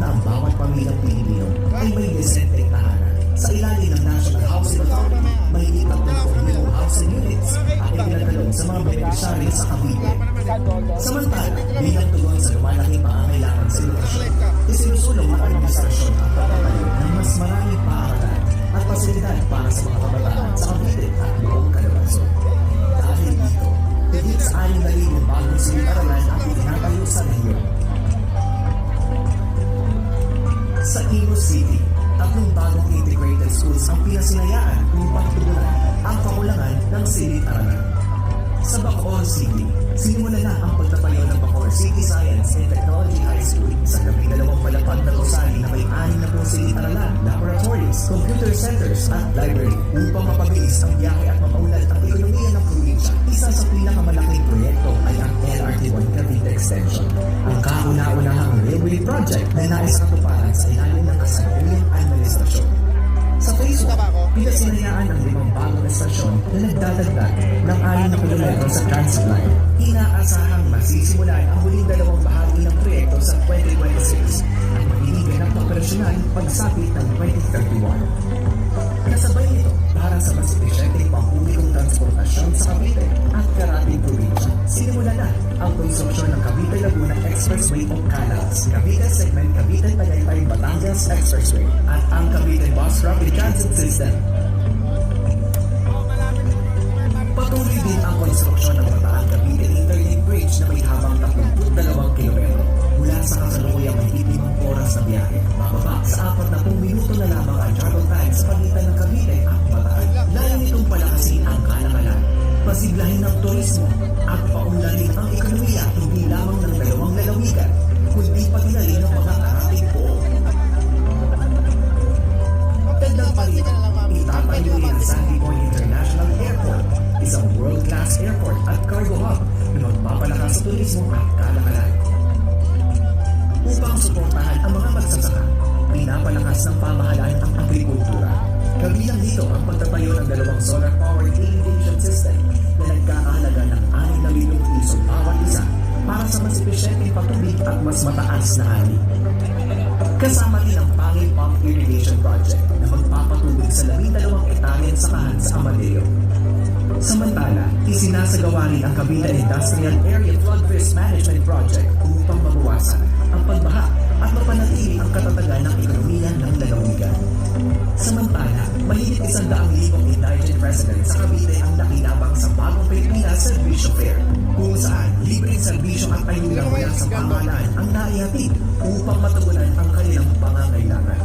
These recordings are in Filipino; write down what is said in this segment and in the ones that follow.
na ang bawat pamilyang Pilipino ay may desenteng tahanan. Sa ilalim ng National Housing Authority, may 30 new housing units ang ipinagkaloob sa mga beneficiary sa Cavite. Samantala, bilang tugon sa lumalaking pangangailangan sa edukasyon, isinusulong ng administrasyon ang pagtatayo ng mas maraming paaralan at pasilidad para sa mga kabataan sa Cavite at buong Calabarzon. Dahil dito, higit sa 6,000 bagong silid-aralan ang itinatayo sa rehiyon. Sa Imus City, 3 bagong integrated schools ang pinasinayaan upang tugunan ang kakulangan ng silid-aralan. Sa Bacoor City, sinimulan na ang pagtatayo ng Bacoor City Science and Technology High School sa 12 palapag na gusali na may 60 silid-aralan, laboratories, computer centers at library upang mapabilis ang biyahe at mapaunlad ang ekonomiya ng probinsya. Isa sa pinakamalaking proyekto ay ang LRT-1 Cavite Extension, ang kauna-unahang railway project na nais katuparan sa ilalim ng kasalukuyang administrasyon. Sa Phase 1, pinasinayaan ang 5 bagong estasyon na nagdadagdag ng 6 na kilometro sa Transit Line. Inaasahang masisimulan ang huling 2 bahagi ng proyekto sa 2026 at magiging ng operasyonal pagsapit ng 2031. Kasabay nito, para sa mas epesyenteng pampublikong transportasyon sa Cavite at Karating Provincia, sinimula na ang konstruksyon ng Cavite Laguna Expressway o CALAX, Cavite Segment Cavite Tagaytay Batangas Expressway at ang Cavite Bus Rapid Transit System. Patuloy din ang konstruksyon ng Bataan Cavite Interlink Bridge na may habang 32 kilometro mula sa kasalukuyang may 5 oras na biyahe. Bababa sa 40 minuto na lamang ang travel time sa pagitan ng Cavite at Bataan. Layo nitong palakasin ang kalakalan, pasiglahin ng turismo at paunlarin ang ekonomiya hindi lamang ng 2 lalawigan, kundi pati na rin ng mga karating buo. Dagdag pa rin, itatayo rin ang Sandy Point International Airport, isang world-class airport at cargo hub na magpapalakas sa turismo at kalakalan. Upang suportahan ang mga magsasaka, pinapalakas ng pamahalaan ang agrikultura. Kabilang dito ang pagtatayo ng 2 solar-powered irrigation system na nagkakahalaga ng 6 na milyong piso bawat isa para sa mas epesyenteng patubig at mas mataas na ani. Kasama din ang Pangil Pump Irrigation Project na magpapatubig sa 12 hektaryang sakahan sa Amadeo. Samantala, isinasagawa rin ang Cavite Industrial Area Flood Risk Management Project upang mabawasan ang pagbaha at mapanatili ang katatagan ng ekonomiya ng lalawigan. Samantala, mahigit 100,000 indigent residents sa Cavite ang nakinabang sa Bagong Pilipinas Servisyo Fair, kung saan libreng serbisyo at ayuda mula sa pamahalaan ang naihatid upang matugunan ang kanilang pangangailangan.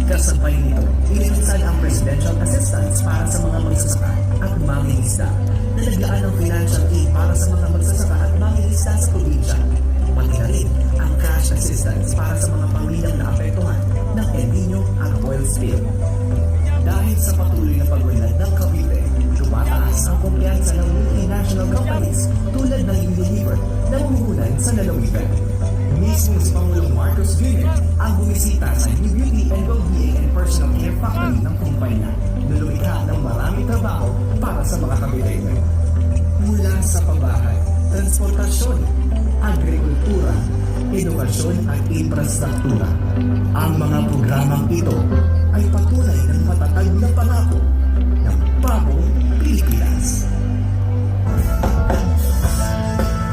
Kasabay nito, inilunsad ang Presidential Assistance para sa mga magsasaka at mangingisda na naglaan ng financial aid para sa mga magsasaka at mangingisda sa probinsya. Pati na rin ang cash assistance para sa mga pamilyang naapektuhan ng El Niño at oil spill. Dahil sa patuloy na pag-unlad ng Cavite, tumataas ang kumpiyansa ng multinational companies tulad ng Unilever na umuulan sa lalawigan. Mismo si Pangulong Marcos Jr. ang bumisita sa New Beauty and Wellbeing and Personal Care Factory ng kumpanya na lumikha ng maraming trabaho para sa mga Caviteño. Mula sa pabahay, transportasyon, agrikultura, edukasyon at infrastruktura, ang mga programang ito ay patunay ng matatag na pangako ng bagong Pilipinas.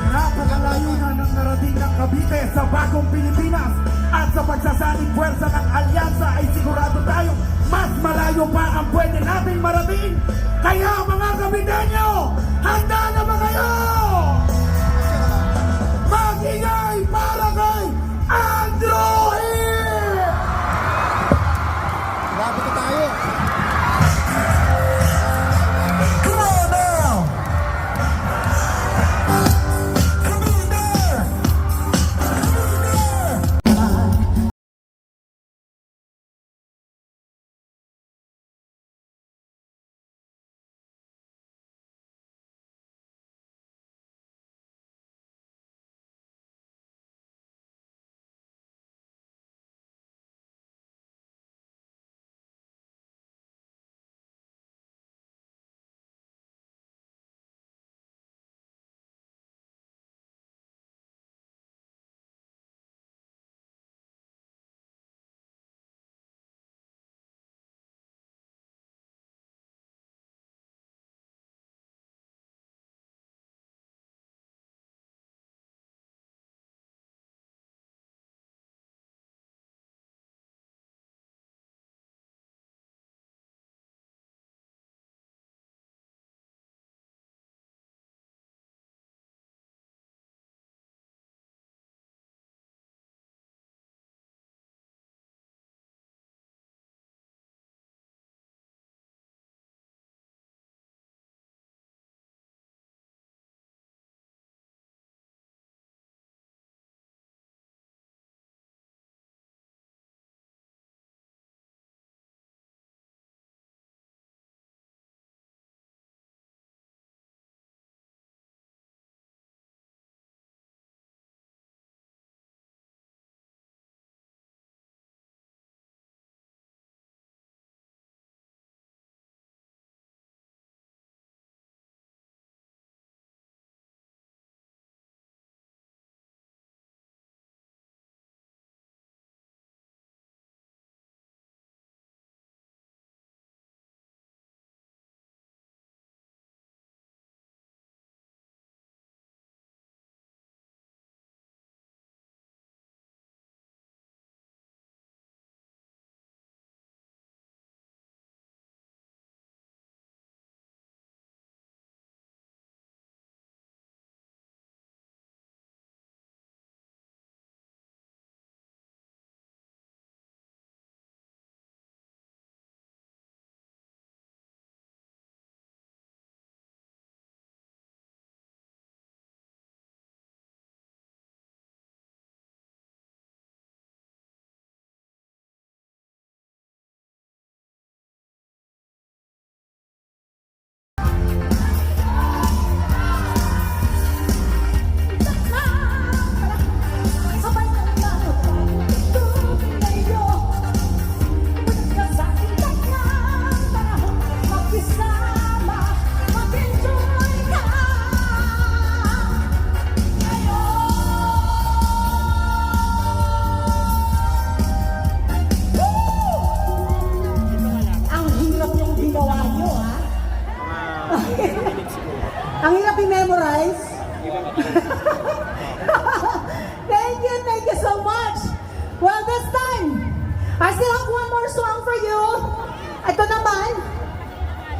Napakalayo na ng narating ng Cavite sa bagong Pilipinas at sa pagsasaling puwersa ng alyansa ay sigurado tayong mas malayo pa ang pwede nating marating. Kaya mga Caviteño, handa na ba kayo? Mag-ingay para kay Andrew! Grabe ka tayo!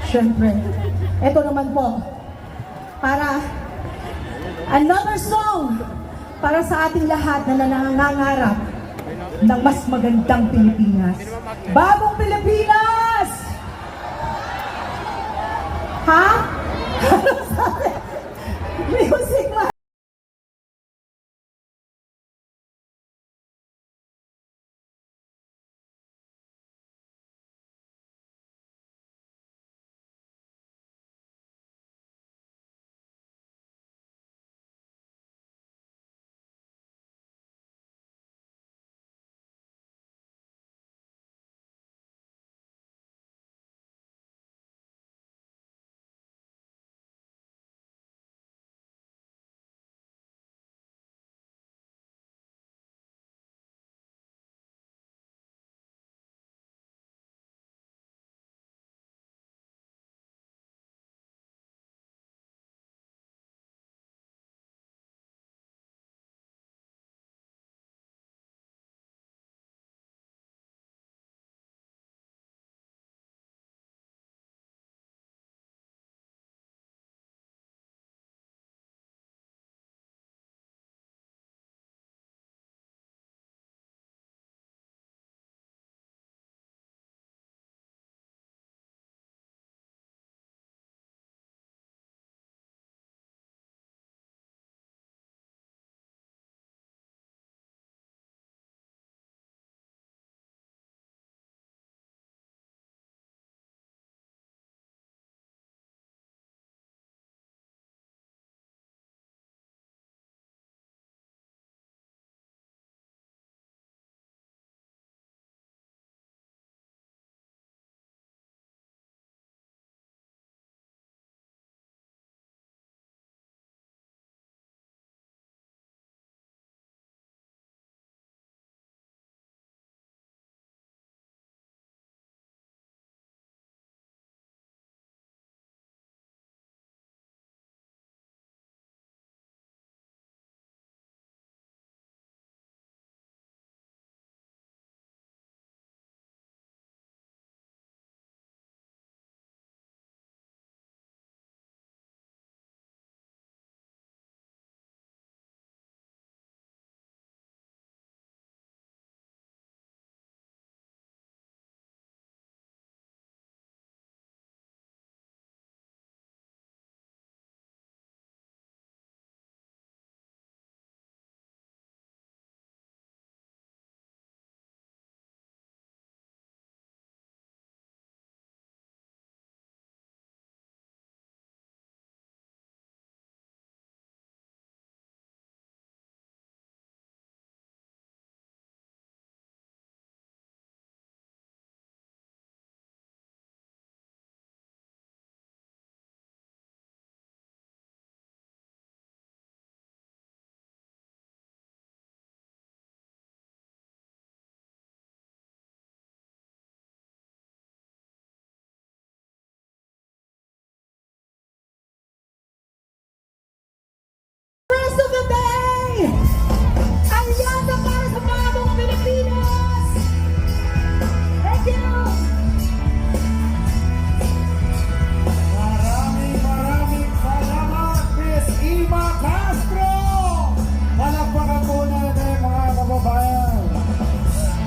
Siyempre, ito naman po, para another song para sa ating lahat na nangangarap ng mas magandang Pilipinas. Bagong Pilipinas! Ha?